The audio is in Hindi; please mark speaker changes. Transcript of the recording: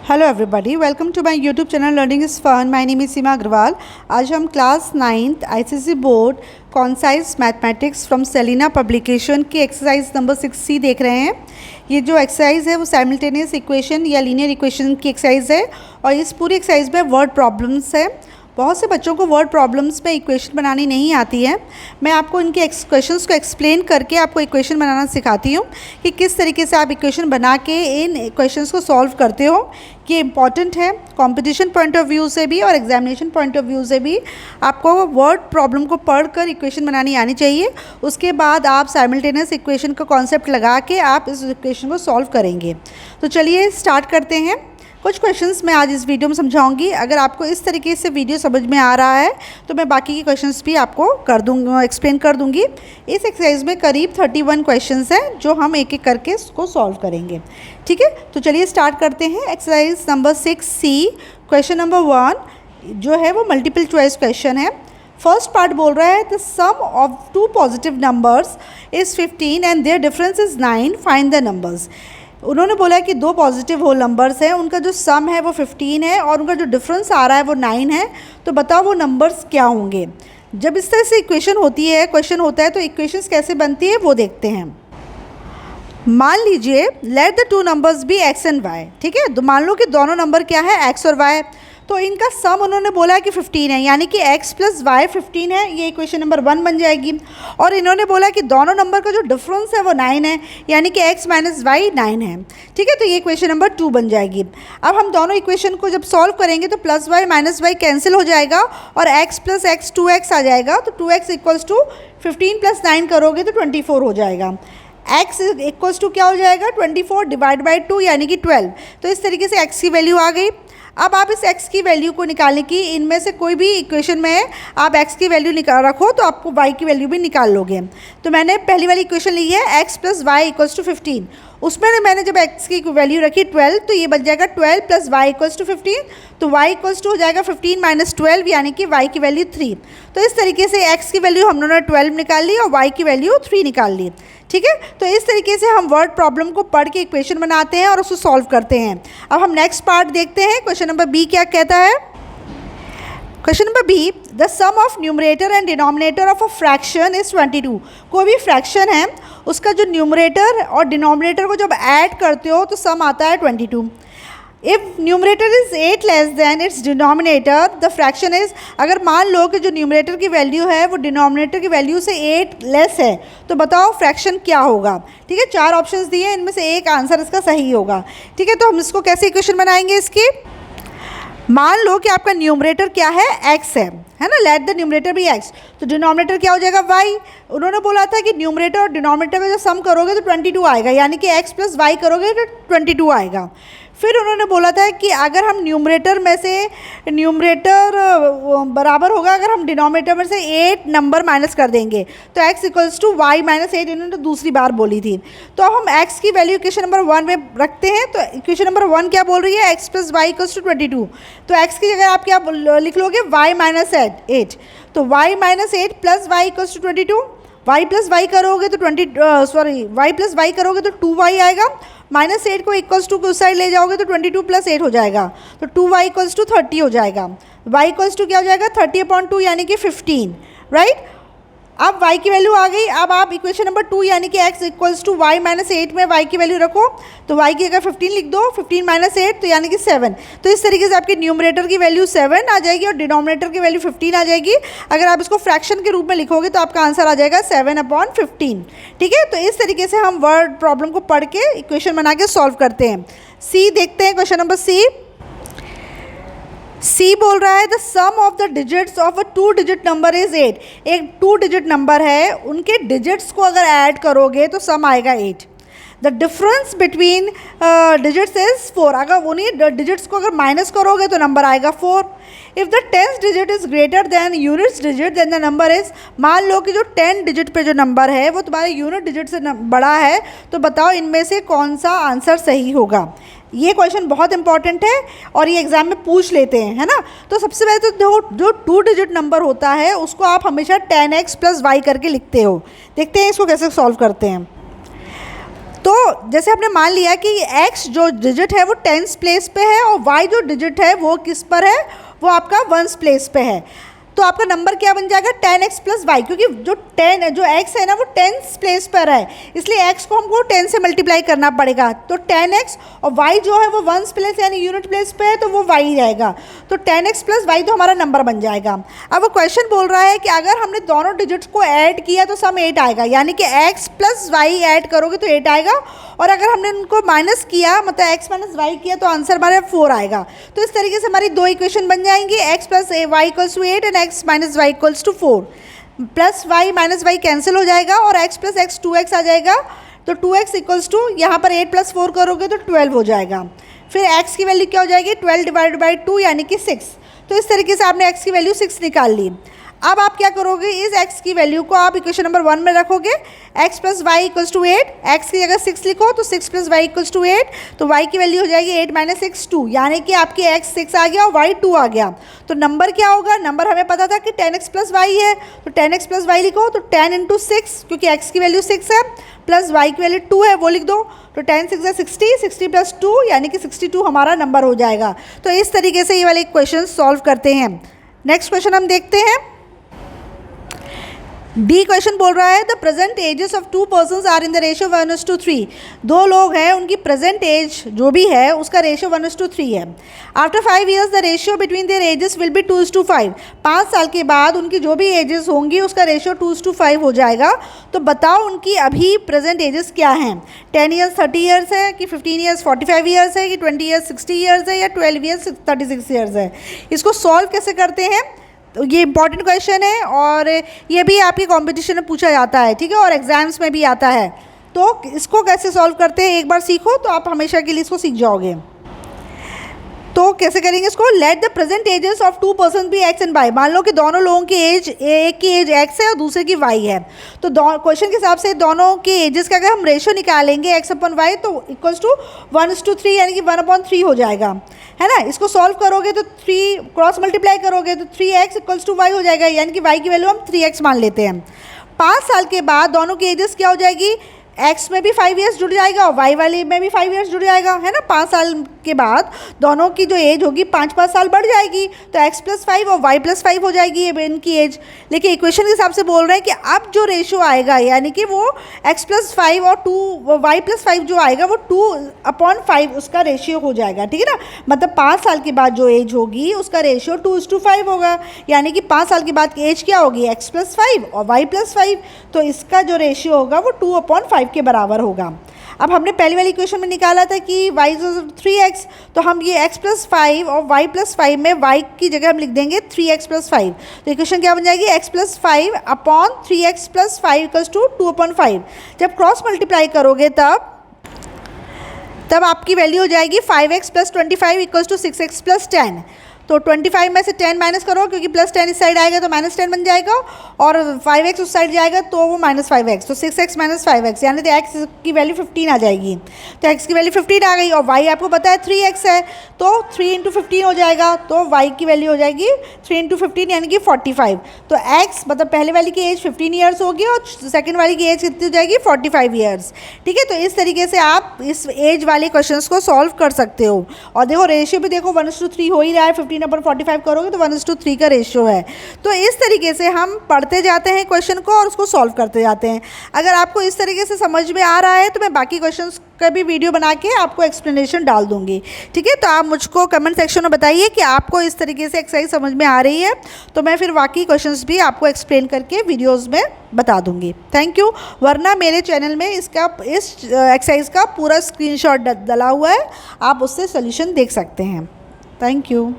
Speaker 1: Hello everybody, welcome to my YouTube channel learning is fun. My name is Seema Agarwal. आज हम class 9th ICSE board concise mathematics from Selina publication की एक्सरसाइज नंबर 6C देख रहे हैं। ये जो एक्सरसाइज है वो साइमल्टेनियस इक्वेशन या लीनियर इक्वेशन की एक्सरसाइज है और इस पूरी एक्सरसाइज में वर्ड प्रॉब्लम्स है। बहुत से बच्चों को वर्ड प्रॉब्लम्स में इक्वेशन बनानी नहीं आती है। मैं आपको इनके क्वेश्चंस को एक्सप्लेन करके आपको इक्वेशन बनाना सिखाती हूँ कि किस तरीके से आप इक्वेशन बना के इन क्वेश्चंस को सॉल्व करते हो। ये इम्पॉर्टेंट है कंपटीशन पॉइंट ऑफ व्यू से भी और एग्जामिनेशन पॉइंट ऑफ व्यू से भी। आपको वर्ड प्रॉब्लम को पढ़कर इक्वेशन बनानी आनी चाहिए। उसके बाद आप साइमल्टेनियस इक्वेशन का कॉन्सेप्ट लगा के आप इस इक्वेशन को सॉल्व करेंगे। तो चलिए स्टार्ट करते हैं। कुछ क्वेश्चंस मैं आज इस वीडियो में समझाऊंगी। अगर आपको इस तरीके से वीडियो समझ में आ रहा है तो मैं बाकी के क्वेश्चंस भी आपको एक्सप्लेन कर दूंगी। इस एक्सरसाइज में करीब 31 क्वेश्चंस हैं जो हम एक एक करके इसको सॉल्व करेंगे। ठीक है, तो चलिए स्टार्ट करते हैं। Exercise number 6C question number 1 जो है वो मल्टीपल चॉइस क्वेश्चन है। फर्स्ट पार्ट बोल रहा है the sum of two positive numbers is 15 and their difference is 9, find the numbers. उन्होंने बोला कि दो पॉजिटिव होल नंबर्स हैं, उनका जो सम है वो 15 है और उनका जो डिफरेंस आ रहा है वो 9 है। तो बताओ वो नंबर्स क्या होंगे। जब इस तरह से इक्वेशन होती है, क्वेश्चन होता है, तो इक्वेशंस कैसे बनती है वो देखते हैं। मान लीजिए let the two numbers be x and y। ठीक है, तो मान लो कि दोनों नंबर क्या है, x और y। तो इनका सम उन्होंने बोला है कि 15 है, यानी कि x प्लस वाई 15 है। ये इक्वेशन नंबर 1 बन जाएगी। और इन्होंने बोला कि दोनों नंबर का जो डिफरेंस है वो 9 है, यानी कि x माइनस वाई 9 है। ठीक है, तो ये इक्वेशन नंबर 2 बन जाएगी। अब हम दोनों इक्वेशन को जब सॉल्व करेंगे तो plus y minus y cancel हो जाएगा और x प्लस एक्स 2x आ जाएगा। तो 2x इक्वल्स टू 15 प्लस 9 करोगे तो 24 हो जाएगा। x इक्वल्स टू क्या हो जाएगा, 24 डिवाइड बाई 2 यानी कि 12। तो इस तरीके से x की वैल्यू आ गई। अब आप इस x की वैल्यू को निकालने की, इनमें से कोई भी इक्वेशन में आप x की वैल्यू निकाल रखो तो आपको y की वैल्यू भी निकाल लोगे। तो मैंने पहली वाली इक्वेशन ली है x plus y equals to 15। उसमें मैंने जब x की वैल्यू रखी 12 तो ये बन जाएगा 12 प्लस वाई इक्वल्स टू 15। तो y इक्वल्स टू हो जाएगा 15 माइनस 12 यानी कि y की वैल्यू 3। तो इस तरीके से x की वैल्यू हम लोगों ने 12 निकाल ली और y की वैल्यू 3 निकाल ली। ठीक है, तो इस तरीके से हम वर्ड प्रॉब्लम को पढ़ के इक्वेशन बनाते हैं और उसको सॉल्व करते हैं। अब हम नेक्स्ट पार्ट देखते हैं। क्वेश्चन नंबर बी क्या कहता है। Question number B, the sum of numerator and denominator of a fraction is 22। कोई भी फ्रैक्शन है उसका जो न्यूमरेटर और डिनोमिनेटर को जब ऐड करते हो तो सम आता है 22। If numerator is 8 less than it's denominator the fraction is. अगर मान लो कि जो न्यूमरेटर की वैल्यू है वो डिनोमिनेटर की वैल्यू से 8 लेस है तो बताओ फ्रैक्शन क्या होगा। ठीक है, 4 ऑप्शंस दिए हैं, इनमें से एक आंसर इसका सही होगा। ठीक है, तो हम इसको कैसे इक्वेशन बनाएंगे इसकी। मान लो कि आपका न्यूमरेटर क्या है, x है ना, लेट द न्यूमरेटर भी x। तो डिनोमिनेटर क्या हो जाएगा, y। उन्होंने बोला था कि न्यूमरेटर और डिनोमिनेटर का जब सम करोगे तो 22 आएगा, यानी कि x प्लस वाई करोगे तो 22 आएगा। फिर उन्होंने बोला था कि अगर हम न्यूमरेटर में से न्यूमरेटर बराबर होगा अगर हम डिनोमिनेटर में से 8 नंबर माइनस कर देंगे तो x equals to y minus 8 इन्होंने दूसरी बार बोली थी। तो अब हम x की वैल्यू इक्वेशन नंबर 1 में रखते हैं। तो इक्वेशन नंबर 1 क्या बोल रही है, x plus y equals to 22। तो x की जगह आप क्या लिख लोगे, y माइनस 8। तो y minus 8 plus y equals to 22। y plus y करोगे तो y प्लस वाई करोगे तो 2y आएगा। माइनस 8 को इक्वल्स टू उस साइड ले जाओगे तो 22 प्लस 8 हो जाएगा। तो 2y इक्वल्स टू 30 हो जाएगा। y इक्वल्स टू क्या हो जाएगा, 30/2 यानी कि 15। राइट, अब y की वैल्यू आ गई। अब आप इक्वेशन नंबर 2 यानी कि x equals to y minus 8 में y की वैल्यू रखो। तो y की जगह 15 लिख दो, 15 माइनस 8 तो यानी कि 7। तो इस तरीके से आपकी न्यूमरेटर की वैल्यू 7 आ जाएगी और डिनोमिनेटर की वैल्यू 15 आ जाएगी। अगर आप इसको फ्रैक्शन के रूप में लिखोगे तो आपका आंसर आ जाएगा 7/15। ठीक है, तो इस तरीके से हम वर्ड प्रॉब्लम को पढ़ के इक्वेशन बना के सॉल्व करते हैं। सी देखते हैं, क्वेश्चन नंबर सी बोल रहा है the sum of the digits of a 2 digit number is 8। एक 2 डिजिट नंबर है, उनके डिजिट्स को अगर ऐड करोगे तो सम आएगा 8। The difference between digits is 4। अगर उन्हीं डिजिट्स को अगर माइनस करोगे तो नंबर आएगा 4। If the 10th digit is greater than units digit then the number is. मान लो कि जो 10 डिजिट पे जो नंबर है वो तुम्हारे यूनिट डिजिट से बड़ा है, तो बताओ इनमें से कौन सा आंसर सही होगा। ये क्वेश्चन बहुत इंपॉर्टेंट है और ये एग्जाम में पूछ लेते हैं, है ना। तो सबसे पहले तो जो 2 डिजिट नंबर होता है उसको आप हमेशा 10x प्लस वाई करके लिखते हो। देखते हैं इसको कैसे सॉल्व करते हैं। तो जैसे आपने मान लिया कि x जो डिजिट है वो टेंस प्लेस पे है और y जो डिजिट है वो किस पर है, वो आपका वंस प्लेस पे है। तो आपका नंबर क्या बन जाएगा 10x प्लस वाई, क्योंकि जो x है ना वो टेंस प्लेस पर है, इसलिए x को हमको 10 से मल्टीप्लाई करना पड़ेगा। तो 10x और y जो है वो वंस प्लेस यानी यूनिट प्लेस पे है, तो वो y रहेगा। तो 10x प्लस वाई तो हमारा नंबर बन जाएगा। अब वो क्वेश्चन बोल रहा है कि अगर हमने दोनों डिजिट्स को ऐड किया तो सम 8 आएगा, यानी कि x प्लस वाई ऐड करोगे तो 8 आएगा, और अगर हमने उनको माइनस किया मतलब x माइनस वाई किया तो आंसर हमारा 4 आएगा। तो इस तरीके से हमारी दो इक्वेशन बन जाएंगी, x plus y equals to 8 and x minus y equals to 4। Plus y minus y cancel हो जाएगा और x प्लस एक्स 2x आ जाएगा। तो 2x इक्वल्स टू यहाँ पर 8 प्लस 4 करोगे तो 12 हो जाएगा। फिर x की वैल्यू क्या हो जाएगी 12 डिवाइड बाई 2 यानी कि 6। तो इस तरीके से आपने x की वैल्यू 6 निकाल ली। अब आप क्या करोगे, इस x की वैल्यू को आप इक्वेशन नंबर 1 में रखोगे, x plus y equals to 8, x की जगह 6 लिखो तो 6 प्लस वाई इक्वल्स टू 8, तो y की वैल्यू हो जाएगी 8 माइनस 6 2, यानी कि आपकी x 6 आ गया और y 2 आ गया। तो नंबर क्या होगा, नंबर हमें पता था कि 10x प्लस वाई है, तो 10x प्लस वाई लिखो तो 10 इंटू 6, क्योंकि x की वैल्यू 6 है, प्लस y की वैल्यू 2 है वो लिख दो, तो 10 6 60, 60 प्लस 2 यानी कि 62 हमारा नंबर हो जाएगा। तो इस तरीके से ये वाले क्वेश्चन सॉल्व करते हैं। नेक्स्ट क्वेश्चन हम देखते हैं। डी क्वेश्चन बोल रहा है the present ages of 2 persons are in the ratio 1:3। दो लोग हैं, उनकी प्रेजेंट एज जो भी है उसका रेशियो 1:3 है। After 5 years the ratio between their edges will be 2:5। 5 साल के बाद उनकी जो भी एजेस होंगी उसका रेशियो 2:5 हो जाएगा। तो बताओ उनकी अभी प्रेजेंट एजेस क्या हैं। 10 ईयर्स 30 ईयर्स है कि 15 ईयर्स 45 ईयर्स है कि 20 ईयर्स 60 ईयर्स है या 12 ईयर्स 36 ईयर्स है। इसको सॉल्व कैसे करते हैं, तो ये इंपॉर्टेंट क्वेश्चन है और ये भी आपके कंपटीशन में पूछा जाता है, ठीक है, और एग्जाम्स में भी आता है। तो इसको कैसे सॉल्व करते हैं एक बार सीखो तो आप हमेशा के लिए इसको सीख जाओगे। तो कैसे करेंगे इसको, let the present ages of 2 person be x and y. मान लो कि दोनों लोगों की एज, एक की एज एक्स है और दूसरे की वाई है। तो क्वेश्चन के हिसाब से दोनों के एजेस का अगर हम रेशियो निकालेंगे एक्स अपन वाई तो इक्वल्स टू 1:3 यानी कि 1/3 हो जाएगा, है ना। इसको सॉल्व करोगे तो 3 क्रॉस मल्टीप्लाई करोगे तो 3x इक्वल्स टू वाई हो जाएगा, यानी कि वाई की वैल्यू हम 3x मान लेते हैं। 5 साल के बाद दोनों की एजेस क्या हो जाएगी, x में भी 5 ईयर्स जुड़ जाएगा और y वाले में भी 5 ईयर्स जुड़ जाएगा, है ना। 5 साल के बाद दोनों की जो एज होगी 5-5 साल बढ़ जाएगी, तो x प्लस 5 और y प्लस 5 हो जाएगी ये इनकी एज। लेकिन इक्वेशन के हिसाब से बोल रहे हैं कि अब जो रेशियो आएगा यानी कि वो x प्लस 5 और y प्लस 5 जो आएगा वो 2/5 उसका रेशियो हो जाएगा, ठीक है ना। मतलब 5 साल के बाद जो एज होगी उसका रेशियो 2:5 होगा, यानी कि 5 साल के बाद की एज क्या होगी x प्लस 5 और y प्लस 5, तो इसका जो रेशियो होगा वो 2/5 के बराबर होगा। अब हमने पहली वाली इक्वेशन में निकाला था कि y इज 3x, तो हम ये x प्लस 5 और y प्लस 5 में y की जगह हम लिख देंगे 3x प्लस 5। तो इक्वेशन क्या बन जाएगी x plus 5 upon 3x plus 5 equals to 2/5। जब क्रॉस मल्टीप्लाई करोगे तब आपकी वैल्यू हो जाएगी 5x plus 25 equals to 6x plus 10। तो 25 में से 10 माइनस करो क्योंकि प्लस 10 इस साइड आएगा तो -10 बन जाएगा, और 5x उस साइड जाएगा तो वो -5x, तो 6x माइनस 5x यानी तो x की वैल्यू 15 आ जाएगी। तो x की वैल्यू 15 आ गई और y आपको पता है 3x है, तो 3 इंटू 15 हो जाएगा, तो y की वैल्यू हो जाएगी 3 इंटू 15 यानी कि 45। तो x मतलब पहले वाली की एज 15 ईयर्स होगी और सेकेंड वाली की एज कितनी हो जाएगी 45 ईयर्स, ठीक है। तो इस तरीके से आप इस एज वाले क्वेश्चन को सॉल्व कर सकते हो। और देखो रेशियो भी देखो 1:3 हो ही रहा है, 15/45 करोगे तो 1:3 का रेशियो है। तो इस तरीके से हम पढ़ते जाते हैं क्वेश्चन को और उसको सॉल्व करते जाते हैं। अगर आपको इस तरीके से समझ में आ रहा है तो मैं बाकी क्वेश्चंस का भी वीडियो बना के आपको एक्सप्लेनेशन डाल दूंगी, ठीक है। तो आप मुझको कमेंट सेक्शन में बताइए कि आपको इस तरीके से एक्सरसाइज समझ में आ रही है, तो मैं फिर बाकी क्वेश्चंस भी आपको एक्सप्लेन करके वीडियोज़ में बता दूंगी। Thank you. वरना मेरे चैनल में इस एक्सरसाइज का पूरा स्क्रीनशॉट डला हुआ है, आप उससे सोल्यूशन देख सकते हैं। Thank you.